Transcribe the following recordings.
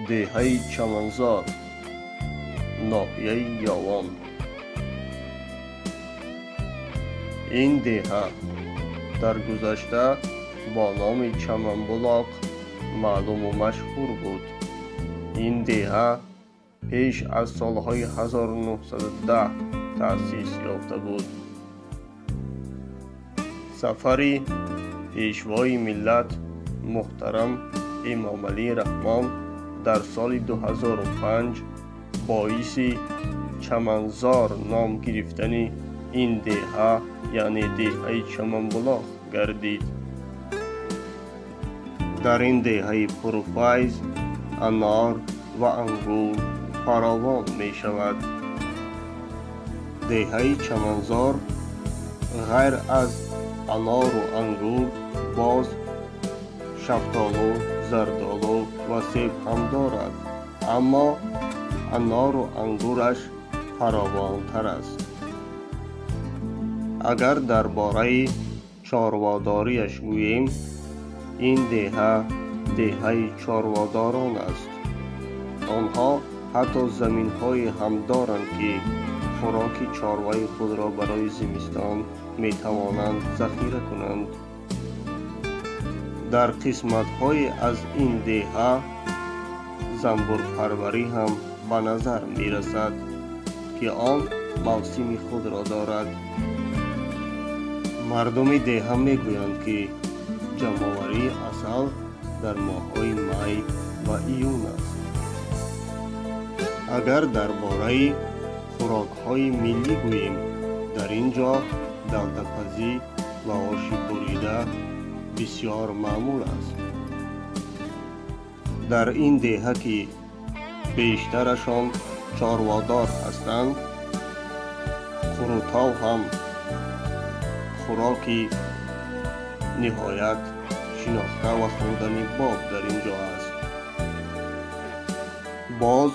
دهه چمنزار، ناحیه یاوان. این دهه در گذشته با نام چمنبلاق معلوم و مشهور بود. این دهه پیش از سالهای 1910 تأسیس یافته بود. سفری پیشوای ملت محترم امام علی رحمان در سال 2005 باعث چمنزار نام گرفتن این دهه یعنی دهه چمنبلاق گردید. در این دهه پرفیض انار و انگور فراوان می شود. دهه چمنزار غیر از انار و انگور باز شفتالو، زردالو و سیب هم دارد، اما انار و انگورش فراوان تر است. اگر درباره چارواداریش گوییم، این دهه چارواداران است. آنها حتی زمین‌های هم دارند که خوراک چاروای خود را برای زمستان می توانند ذخیره کنند. در قسمت‌های از این دهه زنبور پروری هم به نظر می رسد که آن موسم خود را دارد. مردم دهه می گویند که جمع‌آوری عسل در ماه‌های می و ایون است. اگر درباره خوراک‌های ملی گوییم، در اینجا دلته‌پزی و آش بریده بسیار معمول است. در این دهه که بیشترشان چاروادار هستند، خروتاو هم خوراکی نهایت شناخته و خوردنی باب در اینجا است. باز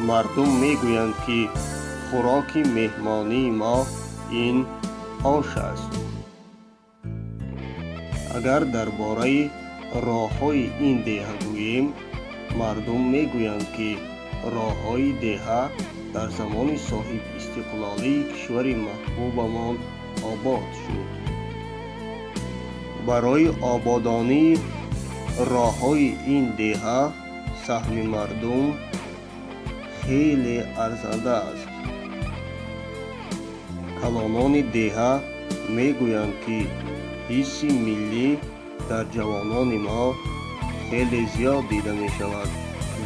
مردم میگویند که خوراک مهمانی ما این آش است. اگر درباره راه‌های این دهه گوییم، مردم میگویند که راه‌های دهه در زمان صاحب استقلالی کشور محبوبمان آباد شد. برای آبادانی راه‌های این دهه سهم مردم خیلی ارزنده است. کلانان دهه میگویند که حس ملی در جوانان ما خیلی زیاد دیده می شود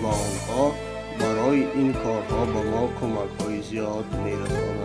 و آنها برای این کارها به ما کمک‌های زیاد می رسانند.